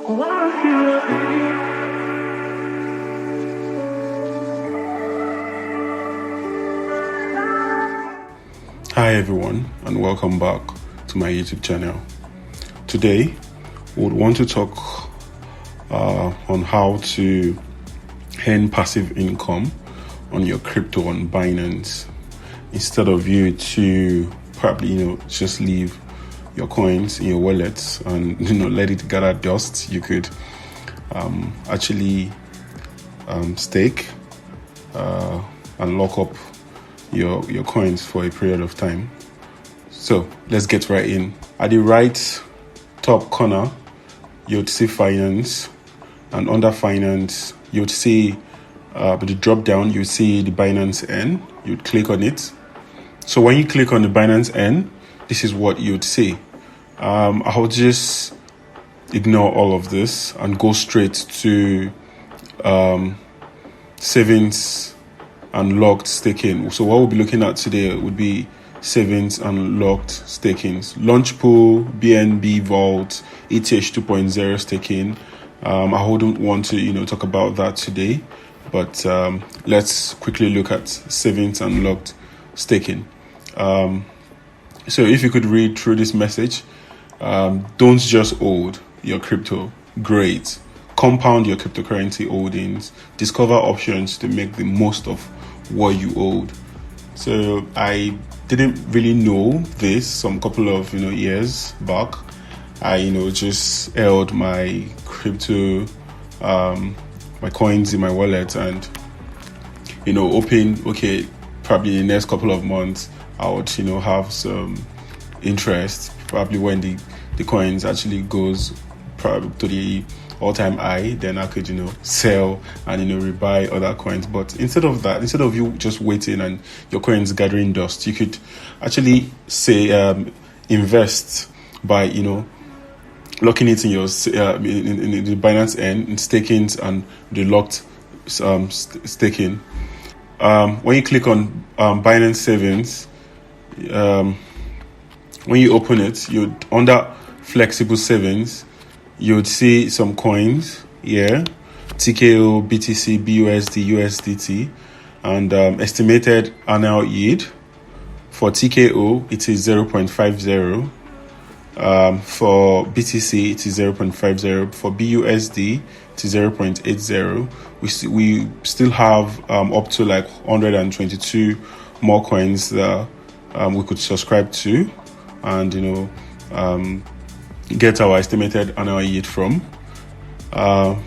Hi everyone, and welcome back to my YouTube channel. Today we would want to talk on how to earn passive income on your crypto on Binance instead of you to probably just leave your coins in your wallets and let it gather dust. You could actually stake and lock up your coins for a period of time. So let's get right in. At the right top corner, you'd see finance, and under finance, you'd see the drop down, you see the Binance Earn. You'd click on it. So when you click on the Binance Earn, this is what you'd see. I'll just ignore all of this and go straight to savings and locked staking. So what we'll be looking at today would be savings and locked stakings. Launch pool, BNB vault, ETH 2.0 staking. I wouldn't want to talk about that today, but let's quickly look at savings and locked staking. So if you could read through this message, don't just hold your crypto, great. Compound your cryptocurrency holdings, discover options to make the most of what you hold. So I didn't really know this some couple of years back. I just held my crypto, my coins in my wallet, and hoping probably in the next couple of months I would have some interest. Probably when the coins actually goes probably to the all-time high, then I could sell and rebuy other coins. But instead of that, instead of you just waiting and your coins gathering dust, you could actually say invest by locking it in your in the Binance Earn, in stakings and the locked staking. When you click on Binance Savings, when you open it, you under flexible savings, you'd see some coins here, TKO, BTC, BUSD, USDT, and estimated annual yield. For TKO, it is 0.50. For BTC, it is 0.50. For BUSD, it is 0.80. We still have up to like 122 more coins that we could subscribe to and get our estimated annual yield from. And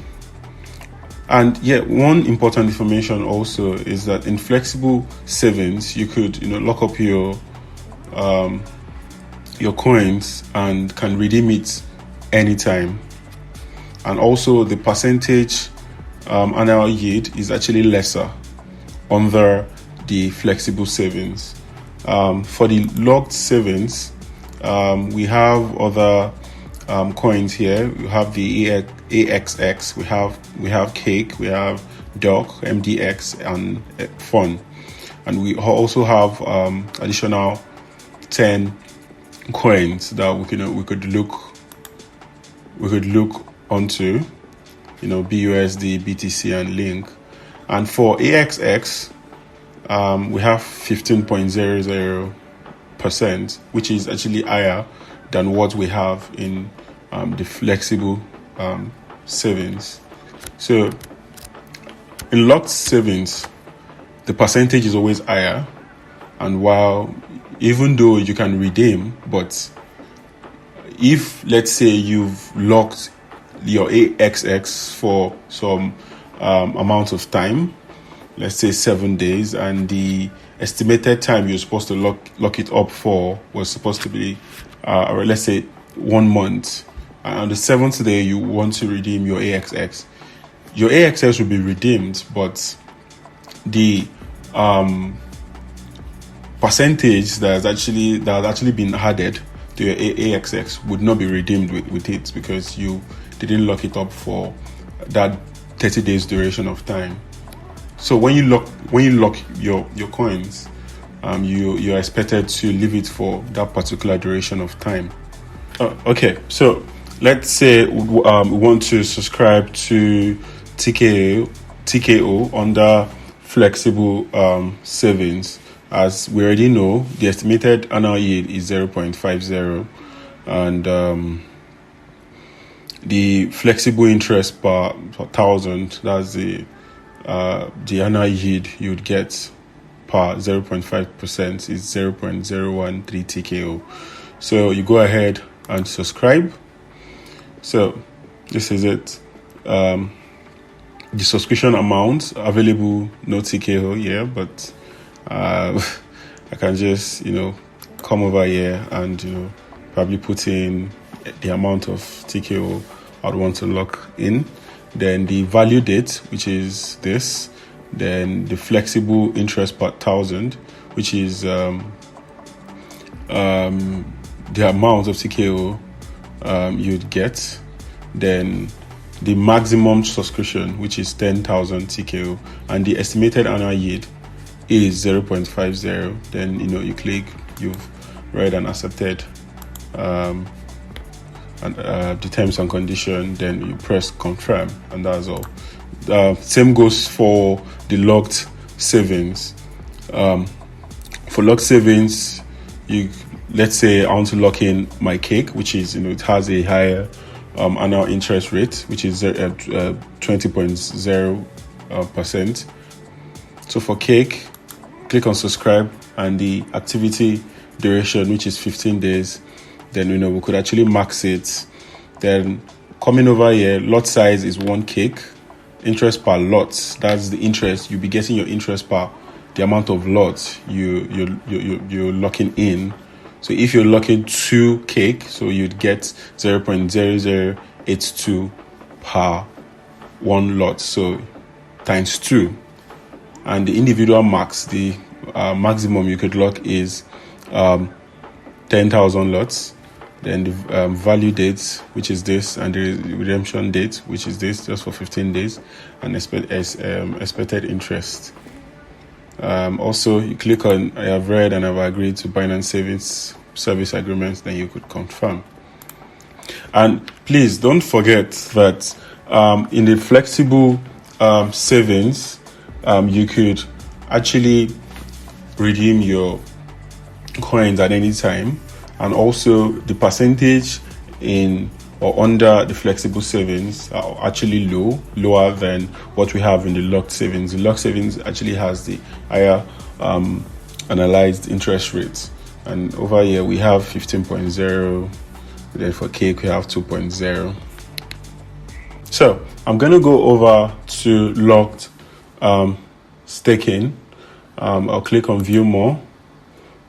one important information also is that in flexible savings, you could lock up your coins and can redeem it anytime. And also the percentage annual yield is actually lesser under the flexible savings. For the locked savings, we have other coins here. We have the AXX, we have Cake, we have Doc, MDX, and Fun, and we also have additional 10 coins that we could look onto, BUSD, BTC, and Link. And for AXX, we have 15.00%, which is actually higher than what we have in the flexible savings. So in locked savings, the percentage is always higher, and while even though you can redeem, but if let's say you've locked your AXX for some amount of time, let's say 7 days, and the estimated time you're supposed to lock it up for was supposed to be or let's say 1 month, and on the 7th day you want to redeem your AXX will be redeemed, but the percentage that has actually been added to your AXX would not be redeemed with it, because you didn't lock it up for that 30 days duration of time. So when you lock your coins, you're expected to leave it for that particular duration of time. Okay, so let's say we want to subscribe to TKO under flexible savings. As we already know, the estimated annual yield is 0.50, and the flexible interest per 1,000, that's the annual yield you would get per 0.5% is 0.013 TKO. So you go ahead and subscribe. So this is it. The subscription amount available, no TKO, yeah, but I can just come over here and probably put in the amount of TKO I'd want to lock in, then the value date, which is this, then the flexible interest per 1,000, which is the amount of TKO you'd get, then the maximum subscription, which is 10,000 TKO, and the estimated annual yield is 0.50. Then you click, you've read and accepted the terms and condition, then you press confirm, and that's all. Same goes for the locked savings. For locked savings, let's say I want to lock in my cake, which is it has a higher annual interest rate, which is 20.0%. So for cake, click on subscribe, and the activity duration, which is 15 days, then we could actually max it. Then coming over here, lot size is 1 cake. Interest per lot, that's the interest you'll be getting, your interest per the amount of lots you're locking in. So if you're locking 2 cake, so you'd get 0.0082 per 1 lot, so times 2. And the individual max, the maximum you could lock is 10,000 lots. Then the value date, which is this, and the redemption date, which is this, just for 15 days, and expected interest. Also, you click on I have read and I've agreed to Binance Savings Service Agreements, then you could confirm. And please don't forget that in the flexible savings, you could actually redeem your coins at any time. And also the percentage in or under the flexible savings are actually lower than what we have in the locked savings. The locked savings actually has the higher analyzed interest rates. And over here we have 15.0, then for cake we have 2.0. So I'm going to go over to locked staking. I'll click on view more.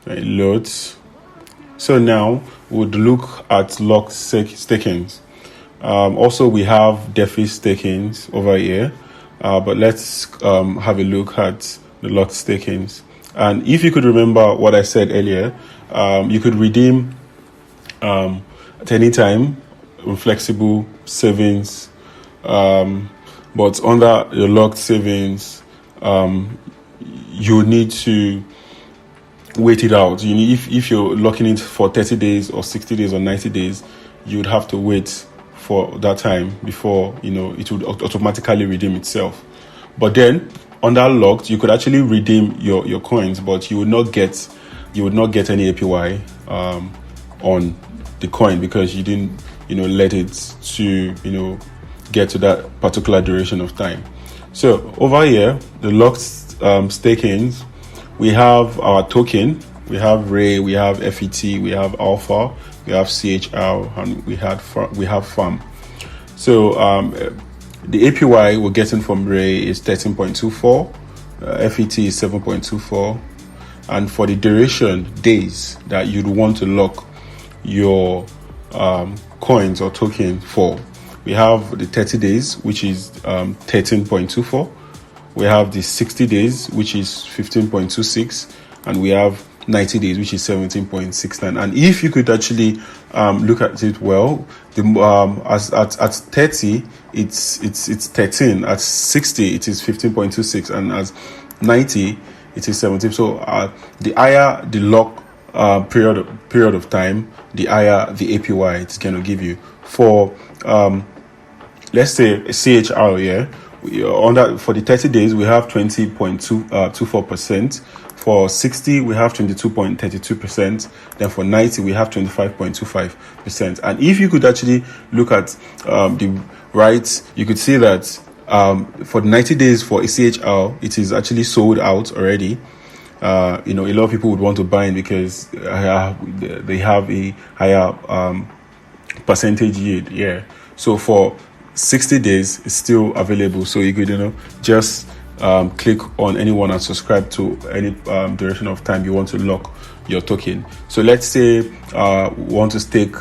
It loads. So now we'll look at locked stakings. Also, we have DeFi stakings over here, but let's have a look at the locked stakings. And if you could remember what I said earlier, you could redeem at any time with flexible savings, but under your locked savings, you need to wait it out. If you're locking it for 30 days or 60 days or 90 days, you would have to wait for that time before it would automatically redeem itself. But then under locked, you could actually redeem your coins, but you would not get any APY on the coin because you didn't let it to get to that particular duration of time. So over here, the locked stakings, we have our token, we have Ray, we have FET, we have Alpha, we have CHR, and we have FAM. So the APY we're getting from Ray is 13.24, FET is 7.24, and for the duration days that you'd want to lock your coins or token for, we have the 30 days, which is 13.24. We have the 60 days, which is 15.26, and we have 90 days, which is 17.69. And if you could actually look at it well, at 30, it's 13. At 60, it is 15.26, and at 90, it is 17. So the higher the lock period of time, the higher the APY it's going to give you. For let's say CHR, for the 30 days we have 20.24%. For 60 we have 22.32%. Then for 90 we have 25.25%. And if you could actually look at the right, you could see that for the 90 days for CHR, it is actually sold out already. A lot of people would want to buy in because they have a higher percentage yield. So for 60 days, it's still available. So you could, just click on anyone and subscribe to any duration of time you want to lock your token. So let's say want to stake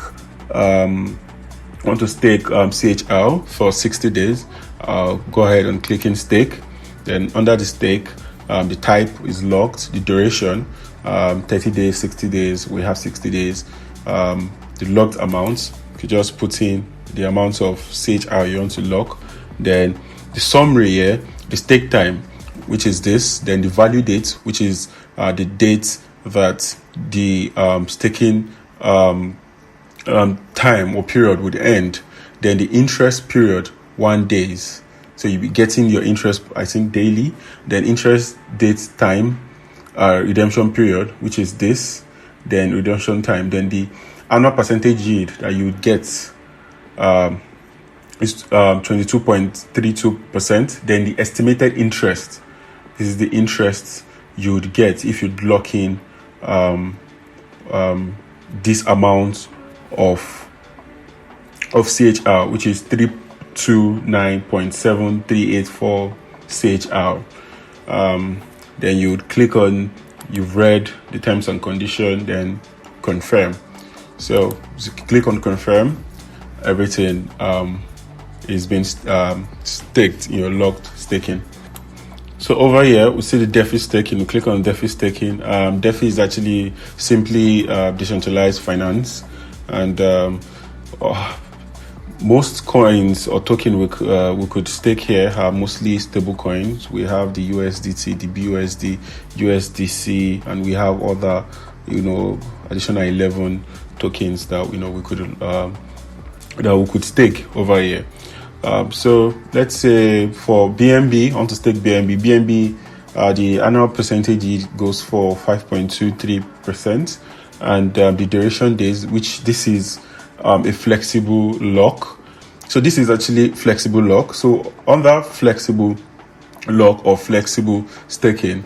CHL for 60 days. Go ahead and click in stake. Then under the stake, the type is locked, the duration 30 days, 60 days. We have 60 days. The locked amounts, you just put in the amount of CHR you want to lock. Then the summary here, the stake time, which is this. Then the value date, which is the date that the staking time or period would end. Then the interest period, 1 day. So you'll be getting your interest, I think, daily. Then interest date time, redemption period, which is this. Then redemption time. Then the annual percentage yield that you would get is 22.32%. Then the estimated interest. This is the interest you would get if you'd lock in this amount of CHR, which is 329.7384 CHR. Then you would click on, you've read the terms and condition, then confirm. So click on confirm, everything is being staked, locked staking. So over here, we see the DeFi staking. We click on DeFi staking. DeFi is actually simply decentralized finance, and most coins or token we could stake here are mostly stable coins. We have the USDT, the BUSD, USDC, and we have other, additional 11 tokens that we could stake over here. So let's say for BNB, I want to stake BNB. BNB, the annual percentage yield goes for 5.23%, and the duration days, which this is a flexible lock. So this is actually flexible lock. So under flexible lock or flexible staking,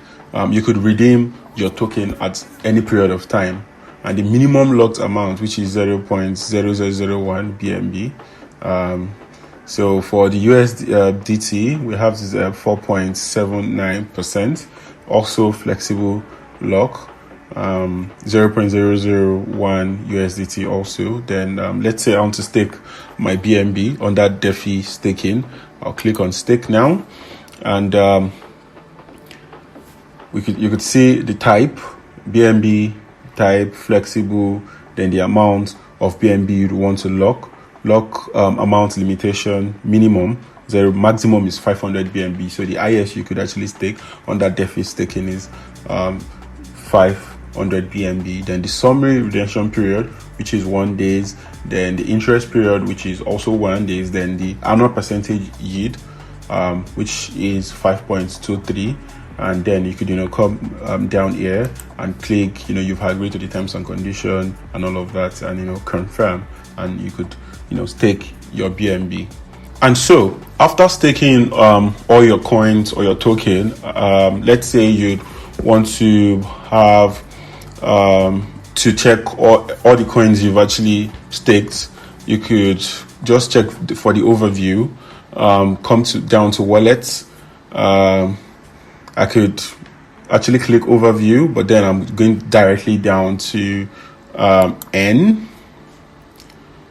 you could redeem your token at any period of time, and the minimum locked amount, which is 0.0001 BNB. So for the USDT, we have this 4.79%, also flexible lock, 0.001 USDT also. Then let's say I want to stake my BNB on that DeFi staking. I'll click on stake now, and you could see the type, BNB type, flexible, then the amount of BNB you'd want to lock amount limitation, minimum 0, maximum is 500 BNB. So the highest you could actually stake on that DeFi staking is 500 BNB. Then the summary redemption period, which is 1 day. Then the interest period, which is also 1 day. Then the annual percentage yield, which is 5.23. And then you could come down here and click, you've agreed to the terms and condition and all of that, and confirm, and you could stake your BNB. And so after staking all your coins or your token, let's say you'd want to have to check all the coins you've actually staked. You could just check for the overview, come down to wallets. I could actually click overview, but then I'm going directly down to N.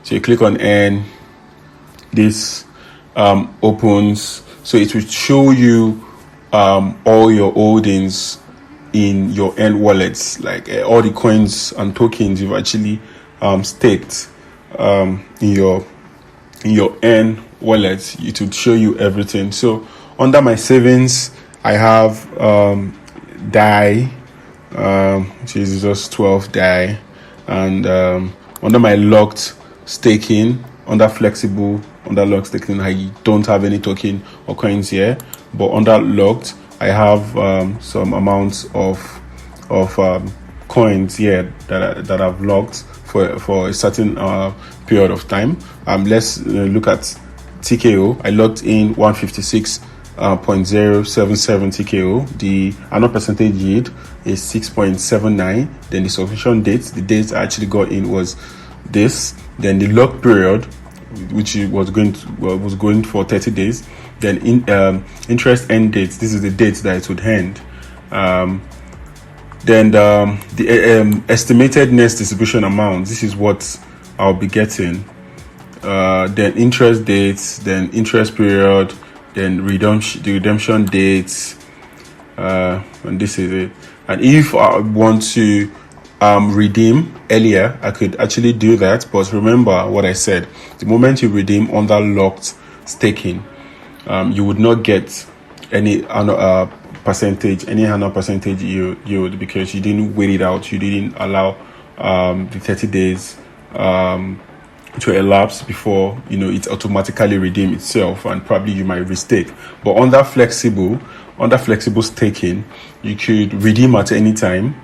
So you click on N, this opens, so it will show you all your holdings in your N wallets, like all the coins and tokens you've actually staked in your N wallet. It will show you everything. So under my savings, I have DAI, which is just 12 DAI. And under my locked staking, under locked staking, I don't have any token or coins here. But under locked, I have some amounts of coins here that I've locked for a certain period of time. Let's look at TKO. I logged in 156.077 TKO. The annual percentage yield is 6.79. Then the subscription date, the date I actually got in was this. Then the lock period, which was going for 30 days. Then interest end date. This is the date that it would end. Then the estimated next distribution amount. This is what I'll be getting. Then interest dates, then interest period, then the redemption dates, and this is it. And if I want to redeem earlier, I could actually do that. But remember what I said: the moment you redeem under locked staking, you would not get any annual percentage yield because you didn't wait it out. You didn't allow the 30 days to elapse before it automatically redeem itself, and probably you might restake. But under flexible staking, you could redeem at any time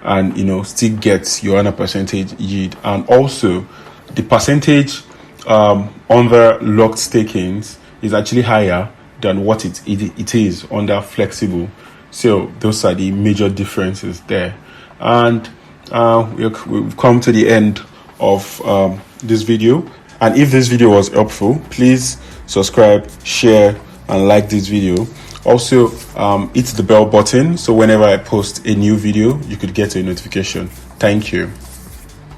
and still get your annual percentage yield. And also the percentage under locked stakings is actually higher than what it is under flexible. So those are the major differences there. And we've come to the end of this video. And if this video was helpful, please subscribe, share, and like this video. Also, hit the bell button so whenever I post a new video, you could get a notification. Thank you.